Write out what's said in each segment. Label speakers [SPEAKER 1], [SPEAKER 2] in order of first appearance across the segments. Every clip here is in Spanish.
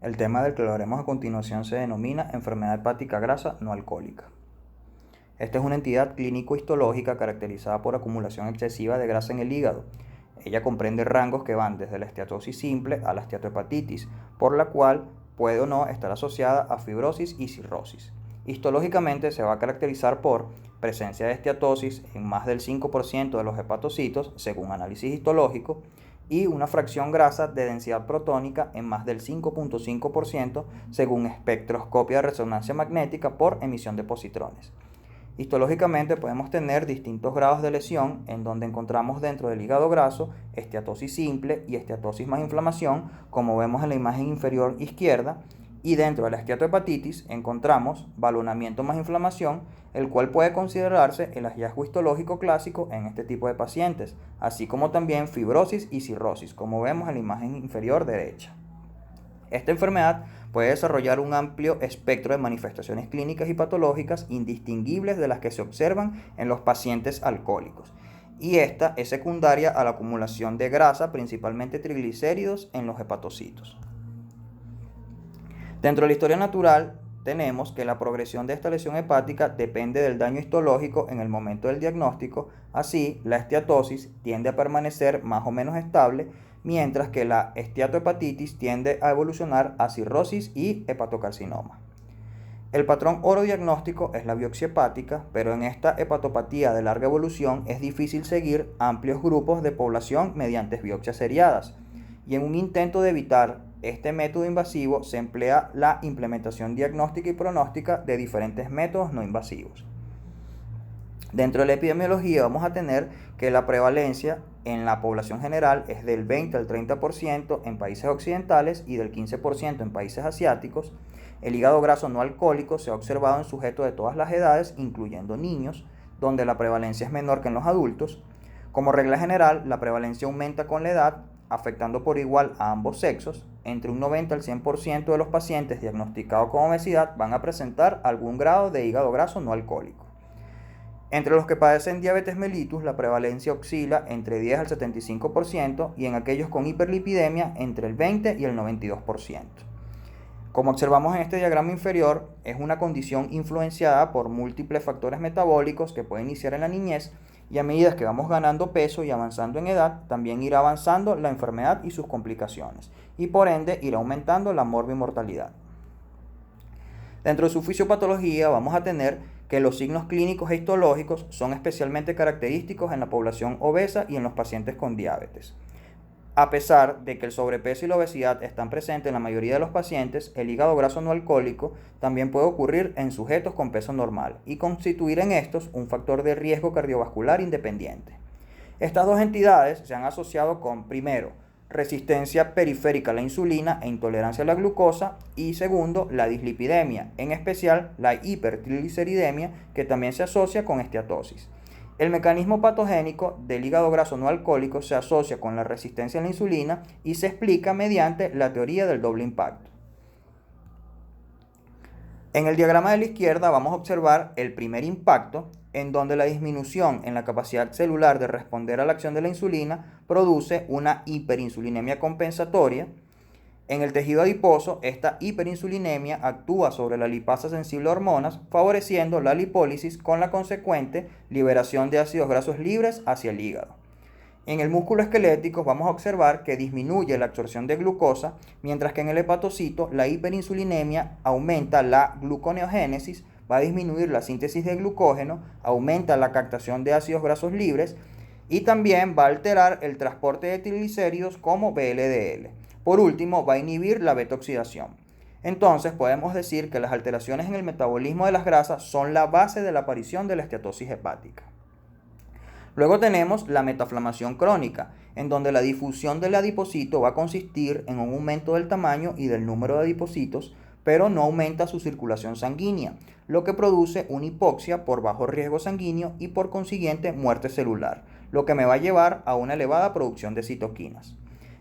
[SPEAKER 1] El tema del que hablaremos a continuación se denomina enfermedad hepática grasa no alcohólica. Esta es una entidad clínico-histológica caracterizada por acumulación excesiva de grasa en el hígado. Ella comprende rangos que van desde la esteatosis simple a la esteatohepatitis, por la cual puede o no estar asociada a fibrosis y cirrosis. Histológicamente se va a caracterizar por presencia de esteatosis en más del 5% de los hepatocitos, según análisis histológico, y una fracción grasa de densidad protónica en más del 5.5% según espectroscopia de resonancia magnética por emisión de positrones. Histológicamente podemos tener distintos grados de lesión en donde encontramos dentro del hígado graso esteatosis simple y esteatosis más inflamación, como vemos en la imagen inferior izquierda, y dentro de la esteatohepatitis encontramos balonamiento más inflamación, el cual puede considerarse el hallazgo histológico clásico en este tipo de pacientes, así como también fibrosis y cirrosis, como vemos en la imagen inferior derecha. Esta enfermedad puede desarrollar un amplio espectro de manifestaciones clínicas y patológicas indistinguibles de las que se observan en los pacientes alcohólicos. Y esta es secundaria a la acumulación de grasa, principalmente triglicéridos, en los hepatocitos. Dentro de la historia natural, tenemos que la progresión de esta lesión hepática depende del daño histológico en el momento del diagnóstico. Así, la esteatosis tiende a permanecer más o menos estable, mientras que la esteatohepatitis tiende a evolucionar a cirrosis y hepatocarcinoma. El patrón orodiagnóstico es la biopsia hepática, pero en esta hepatopatía de larga evolución es difícil seguir amplios grupos de población mediante biopsias seriadas, y en un intento de evitar este método invasivo se emplea la implementación diagnóstica y pronóstica de diferentes métodos no invasivos. Dentro de la epidemiología vamos a tener que la prevalencia en la población general es del 20 al 30% en países occidentales y del 15% en países asiáticos. El hígado graso no alcohólico se ha observado en sujetos de todas las edades, incluyendo niños, donde la prevalencia es menor que en los adultos. Como regla general, la prevalencia aumenta con la edad, afectando por igual a ambos sexos. Entre un 90 al 100% de los pacientes diagnosticados con obesidad van a presentar algún grado de hígado graso no alcohólico. Entre los que padecen diabetes mellitus, la prevalencia oscila entre 10 al 75% y en aquellos con hiperlipidemia entre el 20 y el 92%. Como observamos en este diagrama inferior, es una condición influenciada por múltiples factores metabólicos que pueden iniciar en la niñez y a medida que vamos ganando peso y avanzando en edad, también irá avanzando la enfermedad y sus complicaciones y por ende irá aumentando la morbimortalidad. Dentro de su fisiopatología vamos a tener que los signos clínicos e histológicos son especialmente característicos en la población obesa y en los pacientes con diabetes. A pesar de que el sobrepeso y la obesidad están presentes en la mayoría de los pacientes, el hígado graso no alcohólico también puede ocurrir en sujetos con peso normal y constituir en estos un factor de riesgo cardiovascular independiente. Estas dos entidades se han asociado con, primero, resistencia periférica a la insulina e intolerancia a la glucosa y segundo, la dislipidemia, en especial la hipertrigliceridemia, que también se asocia con esteatosis. El mecanismo patogénico del hígado graso no alcohólico se asocia con la resistencia a la insulina y se explica mediante la teoría del doble impacto. En el diagrama de la izquierda vamos a observar el primer impacto, en donde la disminución en la capacidad celular de responder a la acción de la insulina produce una hiperinsulinemia compensatoria. En el tejido adiposo, esta hiperinsulinemia actúa sobre la lipasa sensible a hormonas, favoreciendo la lipólisis con la consecuente liberación de ácidos grasos libres hacia el hígado. En el músculo esquelético vamos a observar que disminuye la absorción de glucosa, mientras que en el hepatocito la hiperinsulinemia aumenta la gluconeogénesis, va a disminuir la síntesis de glucógeno, aumenta la captación de ácidos grasos libres y también va a alterar el transporte de triglicéridos como VLDL. Por último, va a inhibir la beta-oxidación. Entonces, podemos decir que las alteraciones en el metabolismo de las grasas son la base de la aparición de la esteatosis hepática. Luego tenemos la metaflamación crónica, en donde la difusión del adipocito va a consistir en un aumento del tamaño y del número de adipocitos, pero no aumenta su circulación sanguínea, lo que produce una hipoxia por bajo riesgo sanguíneo y por consiguiente muerte celular, lo que me va a llevar a una elevada producción de citoquinas.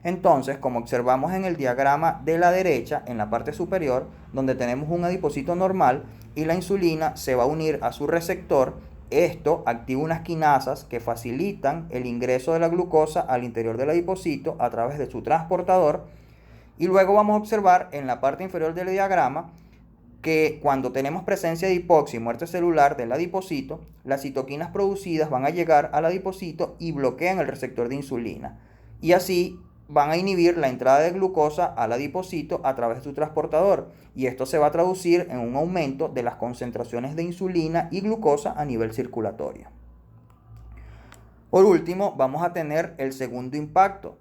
[SPEAKER 1] Entonces, como observamos en el diagrama de la derecha, en la parte superior, donde tenemos un adipocito normal y la insulina se va a unir a su receptor, esto activa unas quinasas que facilitan el ingreso de la glucosa al interior del adipocito a través de su transportador Y luego vamos a observar en la parte inferior del diagrama que cuando tenemos presencia de hipoxia y muerte celular del adipocito, las citoquinas producidas van a llegar al adipocito y bloquean el receptor de insulina. Y así van a inhibir la entrada de glucosa al adipocito a través de su transportador. Y esto se va a traducir en un aumento de las concentraciones de insulina y glucosa a nivel circulatorio. Por último, vamos a tener el segundo impacto.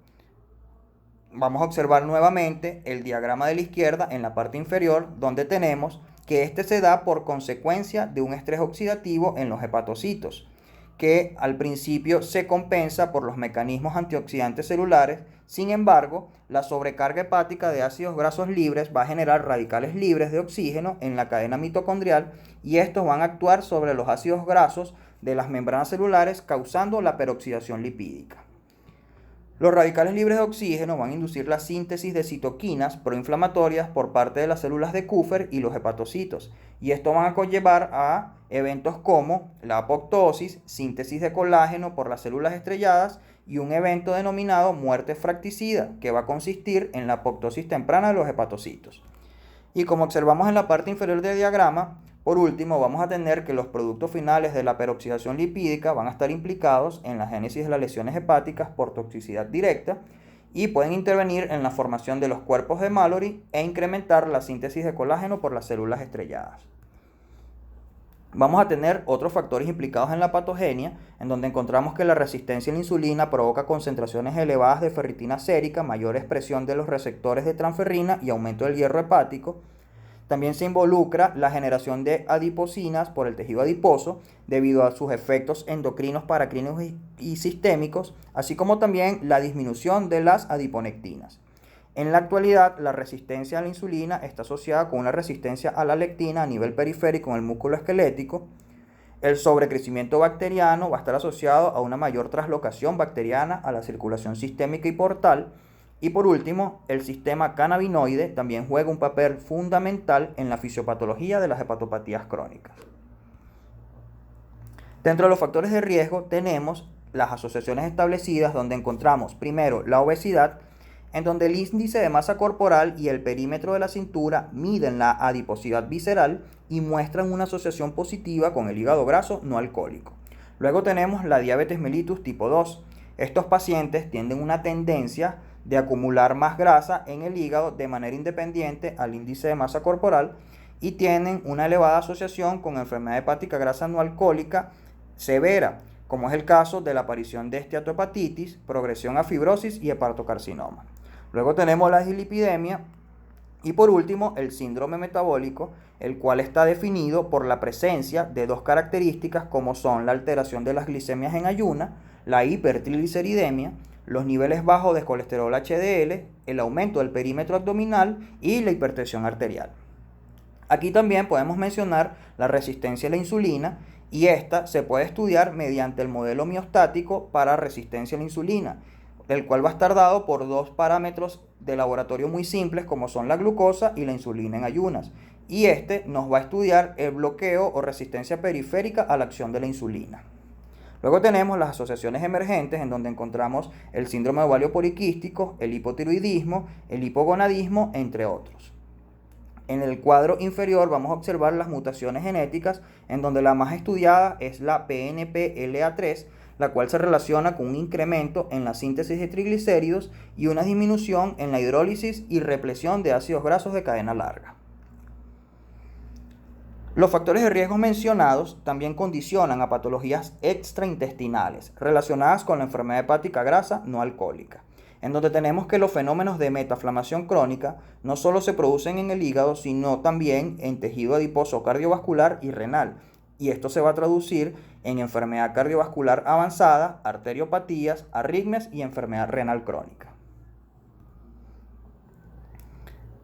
[SPEAKER 1] Vamos a observar nuevamente el diagrama de la izquierda en la parte inferior, donde tenemos que este se da por consecuencia de un estrés oxidativo en los hepatocitos, que al principio se compensa por los mecanismos antioxidantes celulares. Sin embargo, la sobrecarga hepática de ácidos grasos libres va a generar radicales libres de oxígeno en la cadena mitocondrial y estos van a actuar sobre los ácidos grasos de las membranas celulares, causando la peroxidación lipídica. Los radicales libres de oxígeno van a inducir la síntesis de citoquinas proinflamatorias por parte de las células de Kupffer y los hepatocitos, y esto va a conllevar a eventos como la apoptosis, síntesis de colágeno por las células estrelladas y un evento denominado muerte fracticida, que va a consistir en la apoptosis temprana de los hepatocitos. Y como observamos en la parte inferior del diagrama, por último, vamos a tener que los productos finales de la peroxidación lipídica van a estar implicados en la génesis de las lesiones hepáticas por toxicidad directa y pueden intervenir en la formación de los cuerpos de Mallory e incrementar la síntesis de colágeno por las células estrelladas. Vamos a tener otros factores implicados en la patogenia, en donde encontramos que la resistencia a la insulina provoca concentraciones elevadas de ferritina sérica, mayor expresión de los receptores de transferrina y aumento del hierro hepático. También se involucra la generación de adipocinas por el tejido adiposo debido a sus efectos endocrinos, paracrinos y sistémicos, así como también la disminución de las adiponectinas. En la actualidad, la resistencia a la insulina está asociada con una resistencia a la lectina a nivel periférico en el músculo esquelético. El sobrecrecimiento bacteriano va a estar asociado a una mayor traslocación bacteriana a la circulación sistémica y portal. Y por último, el sistema cannabinoide también juega un papel fundamental en la fisiopatología de las hepatopatías crónicas. Dentro de los factores de riesgo tenemos las asociaciones establecidas, donde encontramos primero la obesidad, en donde el índice de masa corporal y el perímetro de la cintura miden la adiposidad visceral y muestran una asociación positiva con el hígado graso no alcohólico. Luego tenemos la diabetes mellitus tipo 2. Estos pacientes tienen una tendencia de acumular más grasa en el hígado de manera independiente al índice de masa corporal y tienen una elevada asociación con enfermedad hepática grasa no alcohólica severa, como es el caso de la aparición de esteatohepatitis, progresión a fibrosis y hepatocarcinoma. Luego tenemos la dislipidemia y por último el síndrome metabólico, el cual está definido por la presencia de dos características como son la alteración de las glicemias en ayuna, la hipertrigliceridemia, los niveles bajos de colesterol HDL, el aumento del perímetro abdominal y la hipertensión arterial. Aquí también podemos mencionar la resistencia a la insulina y esta se puede estudiar mediante el modelo miostático para resistencia a la insulina, el cual va a estar dado por dos parámetros de laboratorio muy simples como son la glucosa y la insulina en ayunas. Y este nos va a estudiar el bloqueo o resistencia periférica a la acción de la insulina. Luego tenemos las asociaciones emergentes, en donde encontramos el síndrome ovario poliquístico, el hipotiroidismo, el hipogonadismo, entre otros. En el cuadro inferior vamos a observar las mutaciones genéticas, en donde la más estudiada es la PNPLA3, la cual se relaciona con un incremento en la síntesis de triglicéridos y una disminución en la hidrólisis y represión de ácidos grasos de cadena larga. Los factores de riesgo mencionados también condicionan a patologías extraintestinales relacionadas con la enfermedad hepática grasa no alcohólica, en donde tenemos que los fenómenos de metaflamación crónica no solo se producen en el hígado, sino también en tejido adiposo cardiovascular y renal, y esto se va a traducir en enfermedad cardiovascular avanzada, arteriopatías, arritmias y enfermedad renal crónica.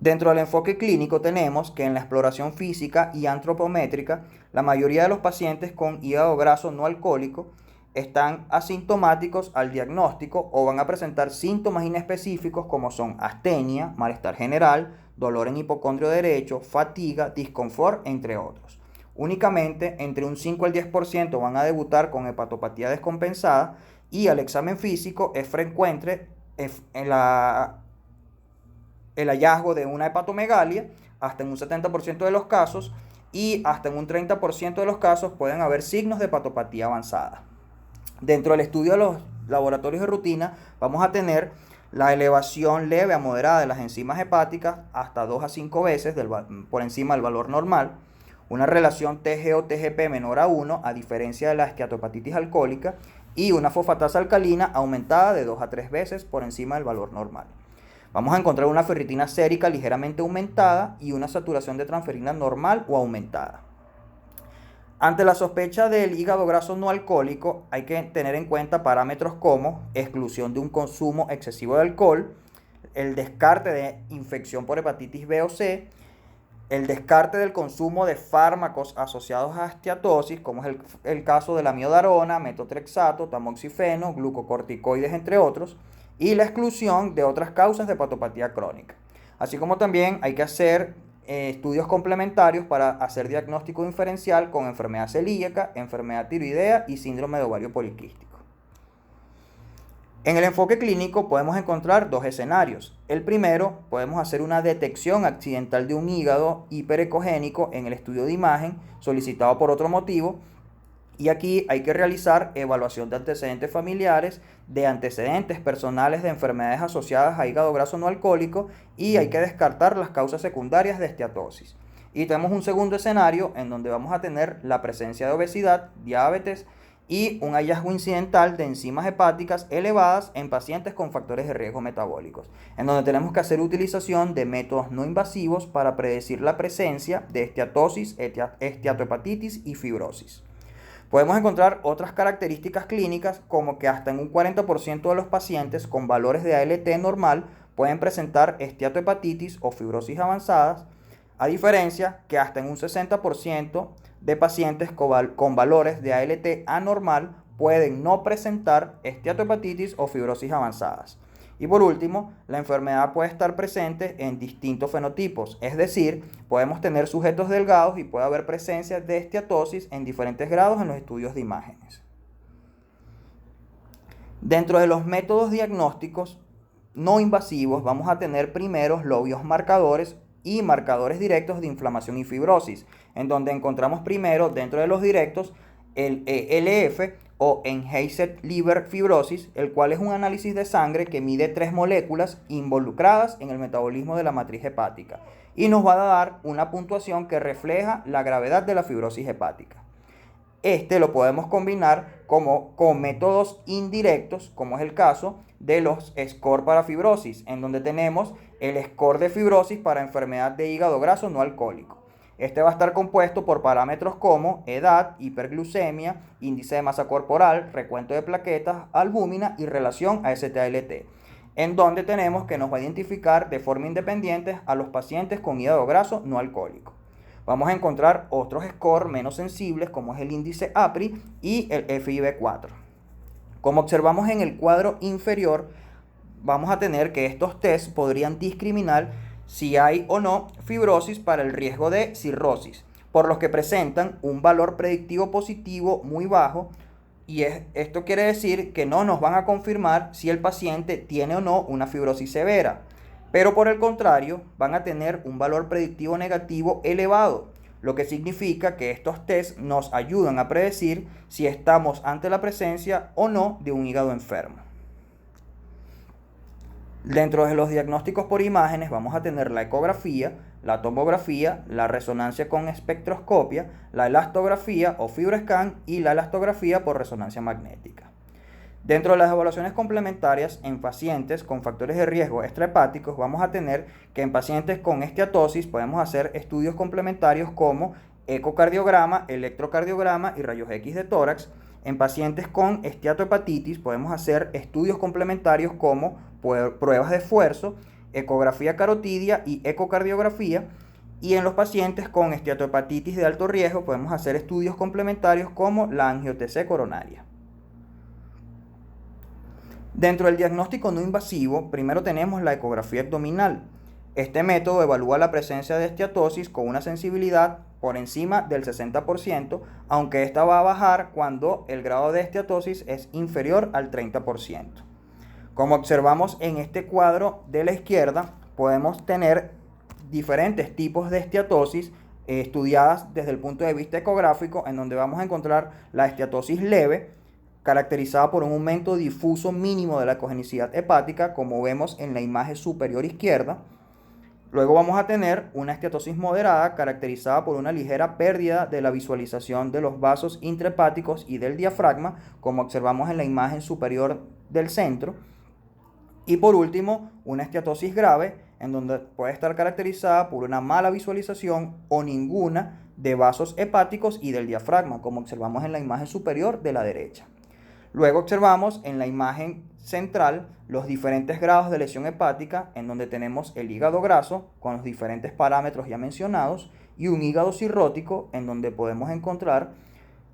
[SPEAKER 1] Dentro del enfoque clínico tenemos que en la exploración física y antropométrica, la mayoría de los pacientes con hígado graso no alcohólico están asintomáticos al diagnóstico o van a presentar síntomas inespecíficos como son astenia, malestar general, dolor en hipocondrio derecho, fatiga, disconfort, entre otros. Únicamente entre un 5 al 10% van a debutar con hepatopatía descompensada y al examen físico es frecuente en la el hallazgo de una hepatomegalia, hasta en un 70% de los casos, y hasta en un 30% de los casos pueden haber signos de hepatopatía avanzada. Dentro del estudio de los laboratorios de rutina vamos a tener la elevación leve a moderada de las enzimas hepáticas hasta 2 a 5 veces por encima del valor normal, una relación TG-TGP menor a 1 a diferencia de la esteatohepatitis alcohólica, y una fosfatasa alcalina aumentada de 2 a 3 veces por encima del valor normal. Vamos a encontrar una ferritina sérica ligeramente aumentada y una saturación de transferina normal o aumentada. Ante la sospecha del hígado graso no alcohólico, hay que tener en cuenta parámetros como exclusión de un consumo excesivo de alcohol, el descarte de infección por hepatitis B o C, el descarte del consumo de fármacos asociados a esteatosis, como es el caso de la amiodarona, metotrexato, tamoxifeno, glucocorticoides, entre otros, y la exclusión de otras causas de hepatopatía crónica. Así como también hay que hacer estudios complementarios para hacer diagnóstico diferencial con enfermedad celíaca, enfermedad tiroidea y síndrome de ovario poliquístico. En el enfoque clínico podemos encontrar dos escenarios. El primero, podemos hacer una detección accidental de un hígado hiperecogénico en el estudio de imagen solicitado por otro motivo, y aquí hay que realizar evaluación de antecedentes familiares, de antecedentes personales de enfermedades asociadas a hígado graso no alcohólico, y hay que descartar las causas secundarias de esteatosis. Y tenemos un segundo escenario en donde vamos a tener la presencia de obesidad, diabetes y un hallazgo incidental de enzimas hepáticas elevadas en pacientes con factores de riesgo metabólicos, en donde tenemos que hacer utilización de métodos no invasivos para predecir la presencia de esteatosis, esteatohepatitis y fibrosis. Podemos encontrar otras características clínicas como que hasta en un 40% de los pacientes con valores de ALT normal pueden presentar esteatohepatitis o fibrosis avanzadas, a diferencia que hasta en un 60% de pacientes con valores de ALT anormal pueden no presentar esteatohepatitis o fibrosis avanzadas. Y por último, la enfermedad puede estar presente en distintos fenotipos, es decir, podemos tener sujetos delgados y puede haber presencia de esteatosis en diferentes grados en los estudios de imágenes. Dentro de los métodos diagnósticos no invasivos vamos a tener primero los biomarcadores y marcadores directos de inflamación y fibrosis, en donde encontramos primero dentro de los directos el ELF o Enhanced Liver Fibrosis, el cual es un análisis de sangre que mide 3 moléculas involucradas en el metabolismo de la matriz hepática y nos va a dar una puntuación que refleja la gravedad de la fibrosis hepática. Este lo podemos combinar con métodos indirectos, como es el caso de los score para fibrosis, en donde tenemos el score de fibrosis para enfermedad de hígado graso no alcohólico. Este va a estar compuesto por parámetros como edad, hiperglucemia, índice de masa corporal, recuento de plaquetas, albúmina y relación a ST-ALT, en donde tenemos que nos va a identificar de forma independiente a los pacientes con hígado graso no alcohólico. Vamos a encontrar otros scores menos sensibles como es el índice APRI y el FIB4. Como observamos en el cuadro inferior, vamos a tener que estos tests podrían discriminar si hay o no fibrosis para el riesgo de cirrosis, por los que presentan un valor predictivo positivo muy bajo, y esto quiere decir que no nos van a confirmar si el paciente tiene o no una fibrosis severa, pero por el contrario van a tener un valor predictivo negativo elevado, lo que significa que estos tests nos ayudan a predecir si estamos ante la presencia o no de un hígado enfermo. Dentro de los diagnósticos por imágenes vamos a tener la ecografía, la tomografía, la resonancia con espectroscopia, la elastografía o FibroScan y la elastografía por resonancia magnética. Dentro de las evaluaciones complementarias en pacientes con factores de riesgo extrahepáticos vamos a tener que en pacientes con esteatosis podemos hacer estudios complementarios como ecocardiograma, electrocardiograma y rayos X de tórax. En pacientes con esteatohepatitis podemos hacer estudios complementarios como pruebas de esfuerzo, ecografía carotidia y ecocardiografía. Y en los pacientes con esteatohepatitis de alto riesgo podemos hacer estudios complementarios como la angio-TC coronaria. Dentro del diagnóstico no invasivo, primero tenemos la ecografía abdominal. Este método evalúa la presencia de esteatosis con una sensibilidad por encima del 60%, aunque esta va a bajar cuando el grado de esteatosis es inferior al 30%. Como observamos en este cuadro de la izquierda, podemos tener diferentes tipos de esteatosis estudiadas desde el punto de vista ecográfico, en donde vamos a encontrar la esteatosis leve, caracterizada por un aumento difuso mínimo de la cogenicidad hepática, como vemos en la imagen superior izquierda. Luego vamos a tener una esteatosis moderada, caracterizada por una ligera pérdida de la visualización de los vasos intrahepáticos y del diafragma, como observamos en la imagen superior del centro. Y por último, una esteatosis grave, en donde puede estar caracterizada por una mala visualización o ninguna de vasos hepáticos y del diafragma, como observamos en la imagen superior de la derecha. Luego observamos en la imagen central los diferentes grados de lesión hepática, en donde tenemos el hígado graso con los diferentes parámetros ya mencionados y un hígado cirrótico, en donde podemos encontrar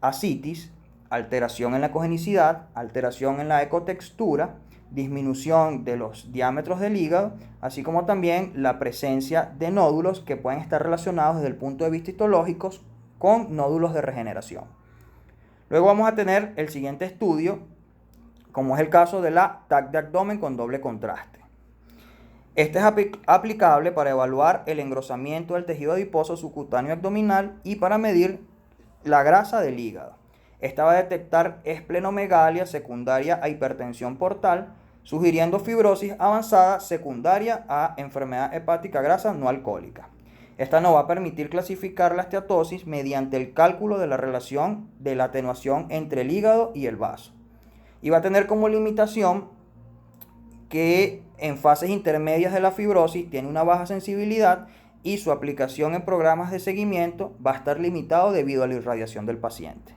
[SPEAKER 1] ascitis, alteración en la cogenicidad, alteración en la ecotextura, disminución de los diámetros del hígado, así como también la presencia de nódulos que pueden estar relacionados desde el punto de vista histológico con nódulos de regeneración. Luego vamos a tener el siguiente estudio, como es el caso de la TAC de abdomen con doble contraste. Este es aplicable para evaluar el engrosamiento del tejido adiposo subcutáneo abdominal y para medir la grasa del hígado. Esta va a detectar esplenomegalia secundaria a hipertensión portal, sugiriendo fibrosis avanzada secundaria a enfermedad hepática grasa no alcohólica. Esta nos va a permitir clasificar la esteatosis mediante el cálculo de la relación de la atenuación entre el hígado y el vaso. Y va a tener como limitación que en fases intermedias de la fibrosis tiene una baja sensibilidad y su aplicación en programas de seguimiento va a estar limitado debido a la irradiación del paciente.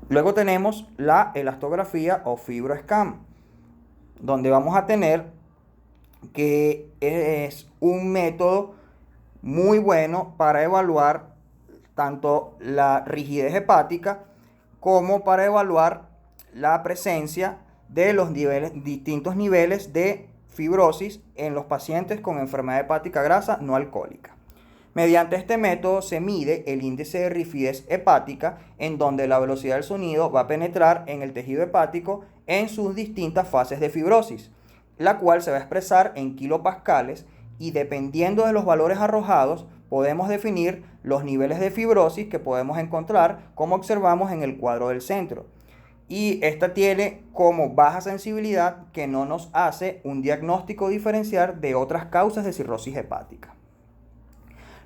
[SPEAKER 1] Luego tenemos la elastografía o FibroScan, donde vamos a tener que es un método muy bueno para evaluar tanto la rigidez hepática como para evaluar la presencia de los distintos niveles de fibrosis en los pacientes con enfermedad hepática grasa no alcohólica. Mediante este método se mide el índice de rigidez hepática, en donde la velocidad del sonido va a penetrar en el tejido hepático en sus distintas fases de fibrosis, la cual se va a expresar en kilopascales, y dependiendo de los valores arrojados podemos definir los niveles de fibrosis que podemos encontrar, como observamos en el cuadro del centro. Y esta tiene como baja sensibilidad que no nos hace un diagnóstico diferencial de otras causas de cirrosis hepática.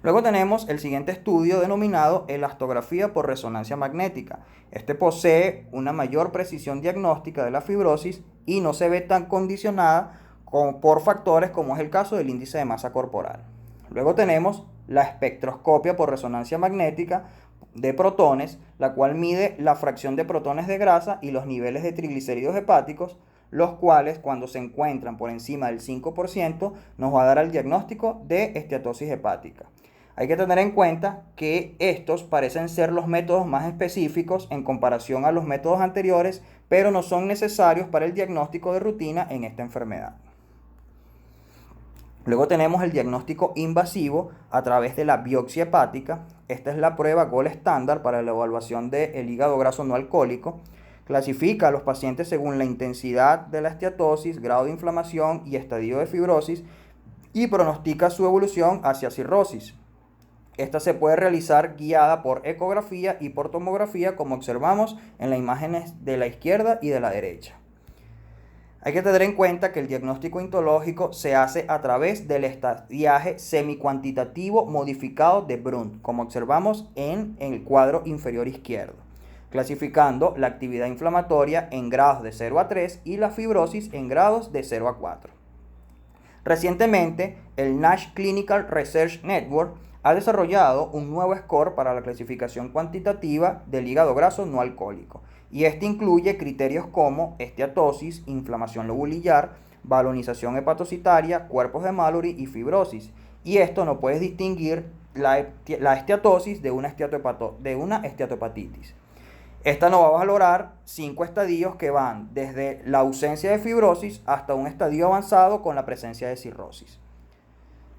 [SPEAKER 1] Luego tenemos el siguiente estudio denominado elastografía por resonancia magnética. Este posee una mayor precisión diagnóstica de la fibrosis y no se ve tan condicionada por factores como es el caso del índice de masa corporal. Luego tenemos la espectroscopia por resonancia magnética de protones, la cual mide la fracción de protones de grasa y los niveles de triglicéridos hepáticos, los cuales cuando se encuentran por encima del 5% nos va a dar el diagnóstico de esteatosis hepática. Hay que tener en cuenta que estos parecen ser los métodos más específicos en comparación a los métodos anteriores, pero no son necesarios para el diagnóstico de rutina en esta enfermedad. Luego tenemos el diagnóstico invasivo a través de la biopsia hepática. Esta es la prueba gold estándar para la evaluación del hígado graso no alcohólico. Clasifica a los pacientes según la intensidad de la esteatosis, grado de inflamación y estadio de fibrosis y pronostica su evolución hacia cirrosis. Esta se puede realizar guiada por ecografía y por tomografía, como observamos en las imágenes de la izquierda y de la derecha. Hay que tener en cuenta que el diagnóstico histológico se hace a través del estadiaje semicuantitativo modificado de Brunt, como observamos en el cuadro inferior izquierdo, clasificando la actividad inflamatoria en grados de 0 a 3 y la fibrosis en grados de 0 a 4. Recientemente, el Nash Clinical Research Network ha desarrollado un nuevo score para la clasificación cuantitativa del hígado graso no alcohólico, y este incluye criterios como esteatosis, inflamación lobulillar, balonización hepatocitaria, cuerpos de Mallory y fibrosis, y esto no puede distinguir la esteatosis de una esteatohepatitis. Esta nos va a valorar 5 estadios que van desde la ausencia de fibrosis hasta un estadio avanzado con la presencia de cirrosis.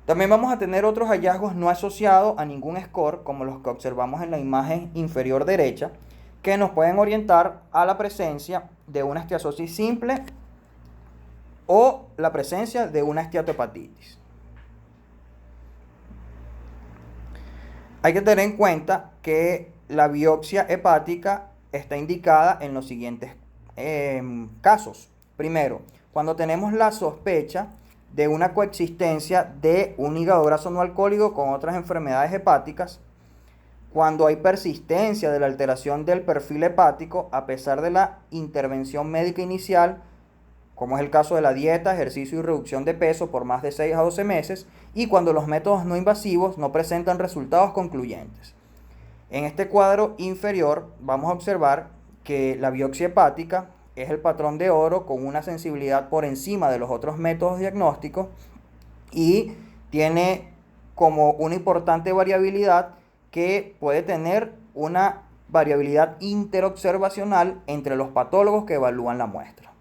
[SPEAKER 1] También vamos a tener otros hallazgos no asociados a ningún score, como los que observamos en la imagen inferior derecha, que nos pueden orientar a la presencia de una esteatosis simple o la presencia de una esteatohepatitis. Hay que tener en cuenta que la biopsia hepática está indicada en los siguientes casos. Primero, cuando tenemos la sospecha de una coexistencia de un hígado graso no alcohólico con otras enfermedades hepáticas, cuando hay persistencia de la alteración del perfil hepático a pesar de la intervención médica inicial, como es el caso de la dieta, ejercicio y reducción de peso por más de 6 a 12 meses, y cuando los métodos no invasivos no presentan resultados concluyentes. En este cuadro inferior vamos a observar que la biopsia hepática es el patrón de oro con una sensibilidad por encima de los otros métodos diagnósticos y tiene como una importante variabilidad que puede tener una variabilidad interobservacional entre los patólogos que evalúan la muestra.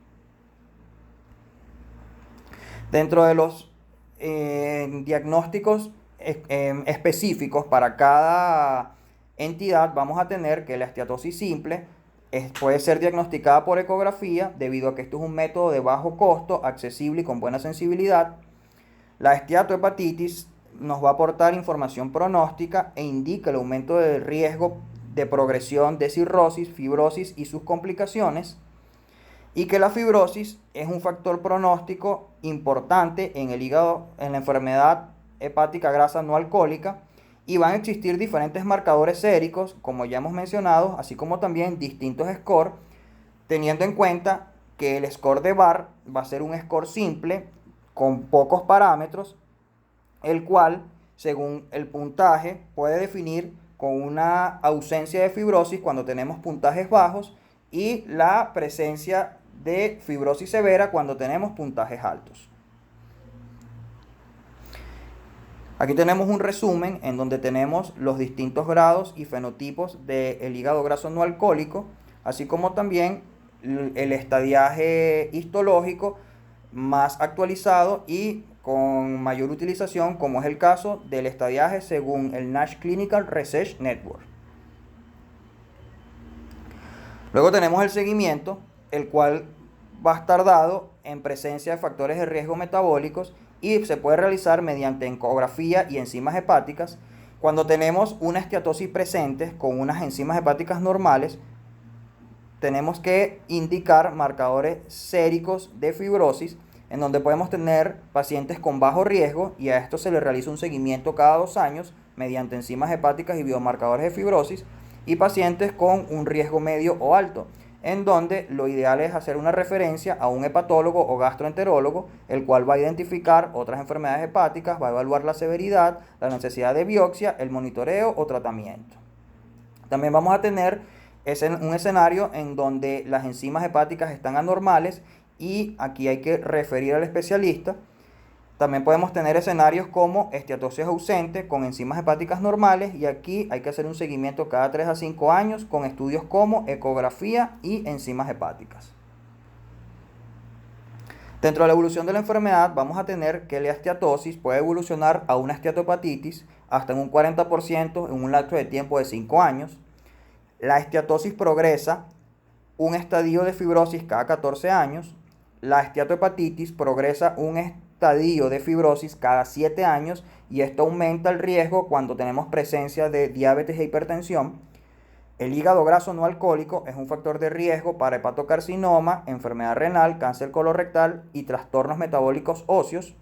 [SPEAKER 1] Dentro de los diagnósticos específicos para cada entidad vamos a tener que la esteatosis simple puede ser diagnosticada por ecografía debido a que esto es un método de bajo costo, accesible y con buena sensibilidad. La esteatohepatitis nos va a aportar información pronóstica e indica el aumento del riesgo de progresión de cirrosis, fibrosis y sus complicaciones, y que la fibrosis es un factor pronóstico importante en el hígado, en la enfermedad hepática grasa no alcohólica, y van a existir diferentes marcadores séricos, como ya hemos mencionado, así como también distintos scores, teniendo en cuenta que el score de Barr va a ser un score simple con pocos parámetros, el cual, según el puntaje, puede definir con una ausencia de fibrosis cuando tenemos puntajes bajos y la presencia de fibrosis severa cuando tenemos puntajes altos. Aquí tenemos un resumen en donde tenemos los distintos grados y fenotipos del hígado graso no alcohólico, así como también el estadiaje histológico más actualizado y con mayor utilización, como es el caso del estadiaje según el Nash Clinical Research Network. Luego tenemos el seguimiento, el cual va a estar dado en presencia de factores de riesgo metabólicos y se puede realizar mediante ecografía y enzimas hepáticas. Cuando tenemos una esteatosis presente con unas enzimas hepáticas normales, tenemos que indicar marcadores séricos de fibrosis, en donde podemos tener pacientes con bajo riesgo y a esto se le realiza un seguimiento cada 2 años mediante enzimas hepáticas y biomarcadores de fibrosis, y pacientes con un riesgo medio o alto, en donde lo ideal es hacer una referencia a un hepatólogo o gastroenterólogo, el cual va a identificar otras enfermedades hepáticas, va a evaluar la severidad, la necesidad de biopsia, el monitoreo o tratamiento. También vamos a tener un escenario en donde las enzimas hepáticas están anormales y aquí hay que referir al especialista. También podemos tener escenarios como esteatosis ausente con enzimas hepáticas normales, y aquí hay que hacer un seguimiento cada 3 a 5 años con estudios como ecografía y enzimas hepáticas. Dentro de la evolución de la enfermedad vamos a tener que la esteatosis puede evolucionar a una esteatohepatitis hasta en un 40% en un lapso de tiempo de 5 años. La esteatosis progresa un estadio de fibrosis cada 14 años. La esteatohepatitis progresa un estadio de fibrosis cada 7 años, y esto aumenta el riesgo cuando tenemos presencia de diabetes e hipertensión. El hígado graso no alcohólico es un factor de riesgo para hepatocarcinoma, enfermedad renal, cáncer colorectal y trastornos metabólicos óseos.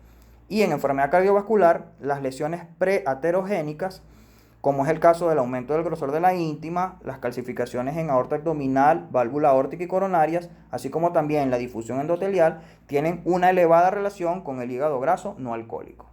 [SPEAKER 1] Y en enfermedad cardiovascular, las lesiones preaterogénicas, como es el caso del aumento del grosor de la íntima, las calcificaciones en aorta abdominal, válvula aórtica y coronarias, así como también la difusión endotelial, tienen una elevada relación con el hígado graso no alcohólico.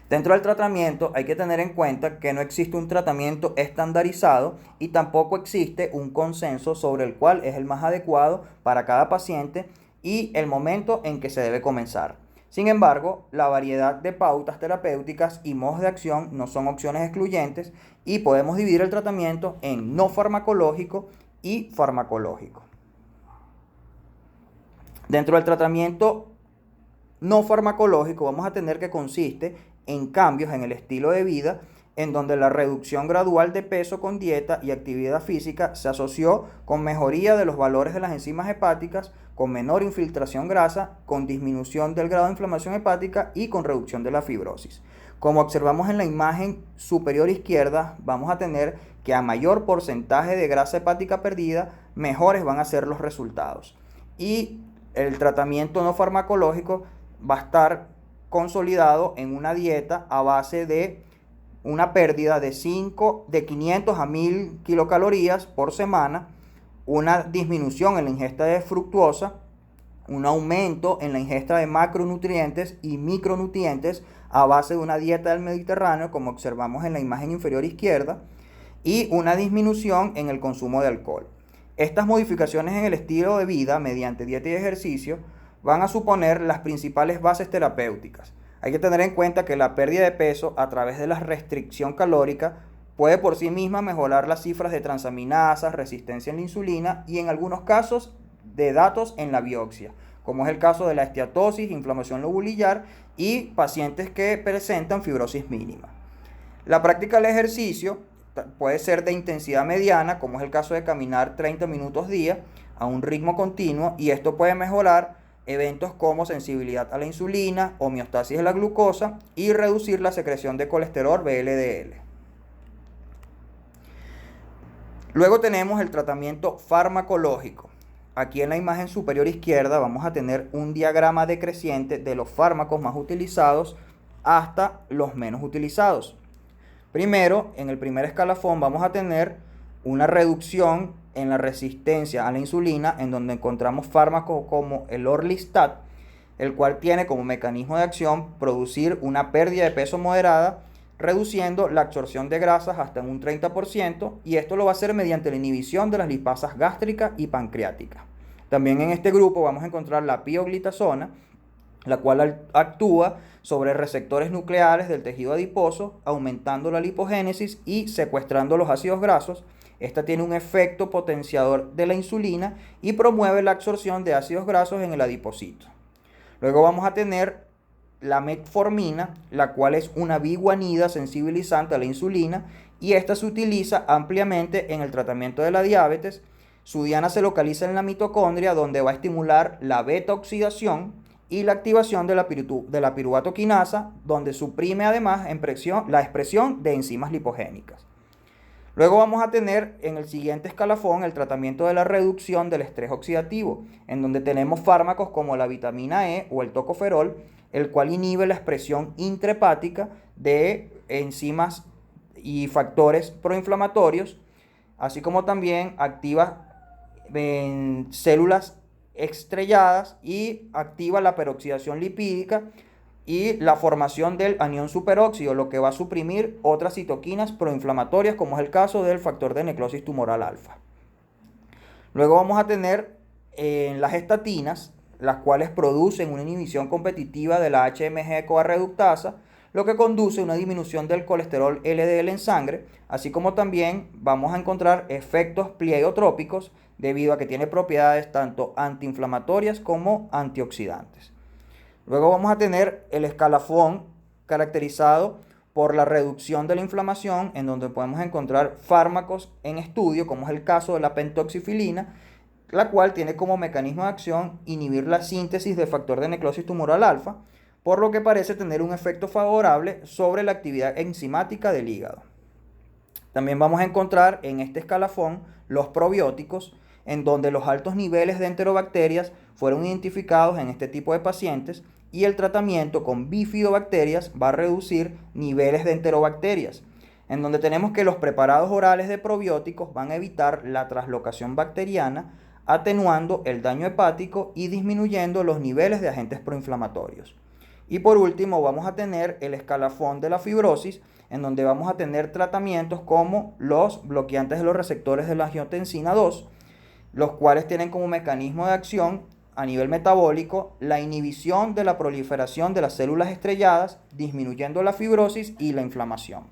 [SPEAKER 1] Dentro del tratamiento hay que tener en cuenta que no existe un tratamiento estandarizado y tampoco existe un consenso sobre el cual es el más adecuado para cada paciente y el momento en que se debe comenzar. Sin embargo, la variedad de pautas terapéuticas y modos de acción no son opciones excluyentes y podemos dividir el tratamiento en no farmacológico y farmacológico. Dentro del tratamiento no farmacológico vamos a tener que consiste en cambios en el estilo de vida, en donde la reducción gradual de peso con dieta y actividad física se asoció con mejoría de los valores de las enzimas hepáticas, con menor infiltración grasa, con disminución del grado de inflamación hepática y con reducción de la fibrosis. Como observamos en la imagen superior izquierda, vamos a tener que a mayor porcentaje de grasa hepática perdida, mejores van a ser los resultados. Y el tratamiento no farmacológico va a estar consolidado en una dieta a base de una pérdida de 500 a 1000 kilocalorías por semana, una disminución en la ingesta de fructuosa, un aumento en la ingesta de macronutrientes y micronutrientes a base de una dieta del Mediterráneo, como observamos en la imagen inferior izquierda, y una disminución en el consumo de alcohol. Estas modificaciones en el estilo de vida mediante dieta y ejercicio van a suponer las principales bases terapéuticas. Hay que tener en cuenta que la pérdida de peso a través de la restricción calórica puede por sí misma mejorar las cifras de transaminasas, resistencia en la insulina y en algunos casos de datos en la biopsia, como es el caso de la esteatosis, inflamación lobulillar y pacientes que presentan fibrosis mínima. La práctica del ejercicio puede ser de intensidad mediana, como es el caso de caminar 30 minutos día a un ritmo continuo, y esto puede mejorar eventos como sensibilidad a la insulina, homeostasis de la glucosa y reducir la secreción de colesterol VLDL. Luego tenemos el tratamiento farmacológico. Aquí en la imagen superior izquierda vamos a tener un diagrama decreciente de los fármacos más utilizados hasta los menos utilizados. Primero, en el primer escalafón vamos a tener una reducción en la resistencia a la insulina, en donde encontramos fármacos como el Orlistat, el cual tiene como mecanismo de acción producir una pérdida de peso moderada, reduciendo la absorción de grasas hasta un 30%, y esto lo va a hacer mediante la inhibición de las lipasas gástricas y pancreáticas. También en este grupo vamos a encontrar la pioglitazona, la cual actúa sobre receptores nucleares del tejido adiposo, aumentando la lipogénesis y secuestrando los ácidos grasos. Esta tiene un efecto potenciador de la insulina y promueve la absorción de ácidos grasos en el adipocito. Luego vamos a tener la metformina, la cual es una biguanida sensibilizante a la insulina, y esta se utiliza ampliamente en el tratamiento de la diabetes. Su diana se localiza en la mitocondria, donde va a estimular la beta oxidación y la activación de la piruvato quinasa, donde suprime además la expresión de enzimas lipogénicas. Luego vamos a tener en el siguiente escalafón el tratamiento de la reducción del estrés oxidativo, en donde tenemos fármacos como la vitamina E o el tocoferol, el cual inhibe la expresión intrahepática de enzimas y factores proinflamatorios, así como también activa células estrelladas y activa la peroxidación lipídica y la formación del anión superóxido, lo que va a suprimir otras citoquinas proinflamatorias, como es el caso del factor de necrosis tumoral alfa. Luego vamos a tener las estatinas, las cuales producen una inhibición competitiva de la HMG-CoA reductasa, lo que conduce a una disminución del colesterol LDL en sangre, así como también vamos a encontrar efectos pleiotrópicos debido a que tiene propiedades tanto antiinflamatorias como antioxidantes. Luego vamos a tener el escalafón caracterizado por la reducción de la inflamación, en donde podemos encontrar fármacos en estudio, como es el caso de la pentoxifilina, la cual tiene como mecanismo de acción inhibir la síntesis del factor de necrosis tumoral alfa, por lo que parece tener un efecto favorable sobre la actividad enzimática del hígado. También vamos a encontrar en este escalafón los probióticos, en donde los altos niveles de enterobacterias fueron identificados en este tipo de pacientes, y el tratamiento con bifidobacterias va a reducir niveles de enterobacterias, en donde tenemos que los preparados orales de probióticos van a evitar la translocación bacteriana, atenuando el daño hepático y disminuyendo los niveles de agentes proinflamatorios. Y por último vamos a tener el escalafón de la fibrosis, en donde vamos a tener tratamientos como los bloqueantes de los receptores de la angiotensina 2, los cuales tienen como mecanismo de acción a nivel metabólico la inhibición de la proliferación de las células estrelladas, disminuyendo la fibrosis y la inflamación.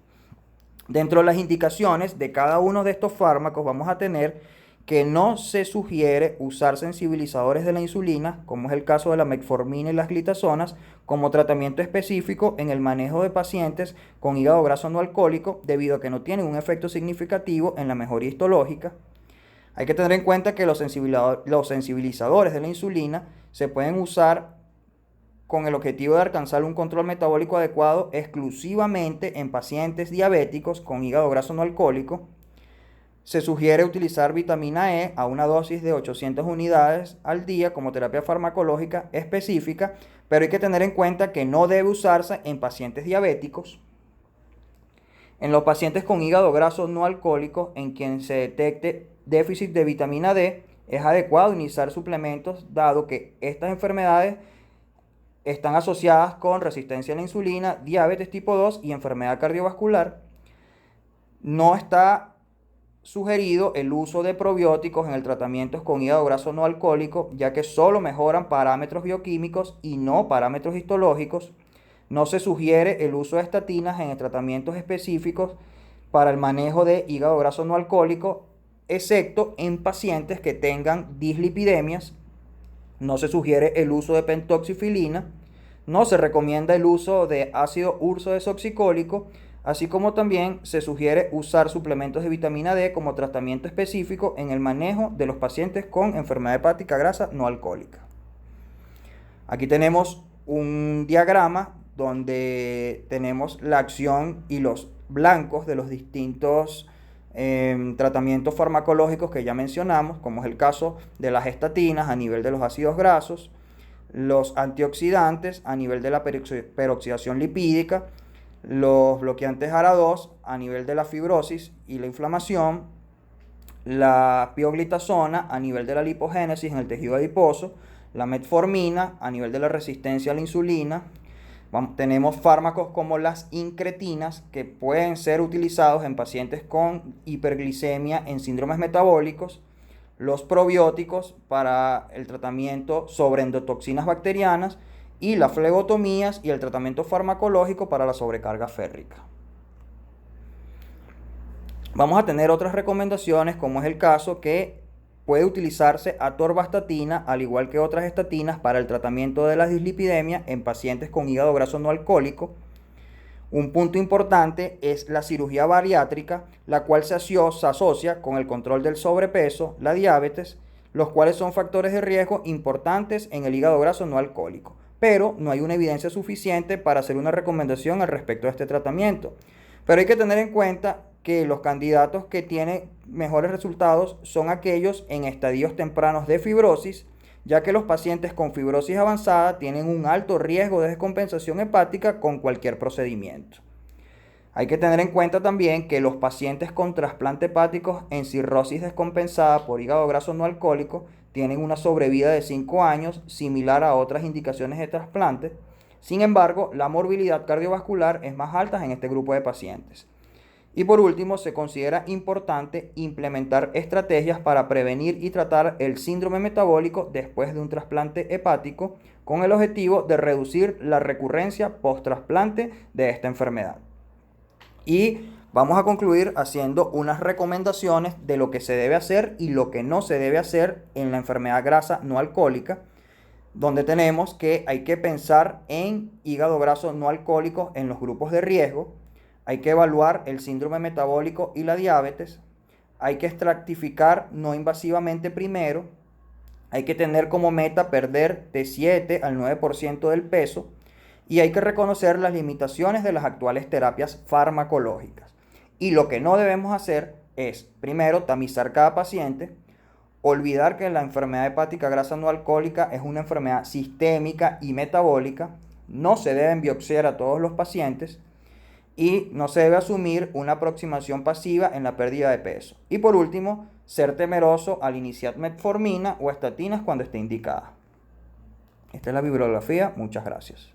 [SPEAKER 1] Dentro de las indicaciones de cada uno de estos fármacos vamos a tener que no se sugiere usar sensibilizadores de la insulina, como es el caso de la metformina y las glitazonas, como tratamiento específico en el manejo de pacientes con hígado graso no alcohólico, debido a que no tienen un efecto significativo en la mejoría histológica. Hay que tener en cuenta que los sensibilizadores de la insulina se pueden usar con el objetivo de alcanzar un control metabólico adecuado exclusivamente en pacientes diabéticos con hígado graso no alcohólico. Se sugiere utilizar vitamina E a una dosis de 800 unidades al día como terapia farmacológica específica, pero hay que tener en cuenta que no debe usarse en pacientes diabéticos. En los pacientes con hígado graso no alcohólico, en quien se detecte déficit de vitamina D, es adecuado iniciar suplementos, dado que estas enfermedades están asociadas con resistencia a la insulina, diabetes tipo 2 y enfermedad cardiovascular. No está sugerido el uso de probióticos en el tratamiento con hígado graso no alcohólico, ya que solo mejoran parámetros bioquímicos y no parámetros histológicos. No se sugiere el uso de estatinas en tratamientos específicos para el manejo de hígado graso no alcohólico, excepto en pacientes que tengan dislipidemias. No se sugiere el uso de pentoxifilina. No se recomienda el uso de ácido ursodesoxicólico, así como también se sugiere usar suplementos de vitamina D como tratamiento específico en el manejo de los pacientes con enfermedad hepática grasa no alcohólica. Aquí tenemos un diagrama donde tenemos la acción y los blancos de los distintos tratamientos farmacológicos que ya mencionamos, como es el caso de las estatinas a nivel de los ácidos grasos, los antioxidantes a nivel de la peroxidación lipídica, los bloqueantes ARA2 a nivel de la fibrosis y la inflamación, la pioglitazona a nivel de la lipogénesis en el tejido adiposo, la metformina a nivel de la resistencia a la insulina. Tenemos fármacos como las incretinas que pueden ser utilizados en pacientes con hiperglicemia en síndromes metabólicos, los probióticos para el tratamiento sobre endotoxinas bacterianas y las flebotomías y el tratamiento farmacológico para la sobrecarga férrica. Vamos a tener otras recomendaciones, como es el caso que puede utilizarse atorvastatina, al igual que otras estatinas, para el tratamiento de la dislipidemia en pacientes con hígado graso no alcohólico. Un punto importante es la cirugía bariátrica, la cual se asocia con el control del sobrepeso, la diabetes, los cuales son factores de riesgo importantes en el hígado graso no alcohólico. Pero no hay una evidencia suficiente para hacer una recomendación al respecto de este tratamiento. Pero hay que tener en cuenta que los candidatos que tienen mejores resultados son aquellos en estadios tempranos de fibrosis, ya que los pacientes con fibrosis avanzada tienen un alto riesgo de descompensación hepática con cualquier procedimiento. Hay que tener en cuenta también que los pacientes con trasplante hepático en cirrosis descompensada por hígado graso no alcohólico tienen una sobrevida de 5 años, similar a otras indicaciones de trasplante. Sin embargo, la morbilidad cardiovascular es más alta en este grupo de pacientes. Y por último, se considera importante implementar estrategias para prevenir y tratar el síndrome metabólico después de un trasplante hepático, con el objetivo de reducir la recurrencia post-trasplante de esta enfermedad. Y vamos a concluir haciendo unas recomendaciones de lo que se debe hacer y lo que no se debe hacer en la enfermedad grasa no alcohólica, donde tenemos que hay que pensar en hígado graso no alcohólico en los grupos de riesgo. Hay que evaluar el síndrome metabólico y la diabetes. Hay que estratificar no invasivamente primero. Hay que tener como meta perder de 7 al 9% del peso. Y hay que reconocer las limitaciones de las actuales terapias farmacológicas. Y lo que no debemos hacer es, primero, tamizar cada paciente. Olvidar que la enfermedad hepática grasa no alcohólica es una enfermedad sistémica y metabólica. No se deben biopsiar a todos los pacientes. Y no se debe asumir una aproximación pasiva en la pérdida de peso. Y por último, ser temeroso al iniciar metformina o estatinas cuando esté indicada. Esta es la bibliografía. Muchas gracias.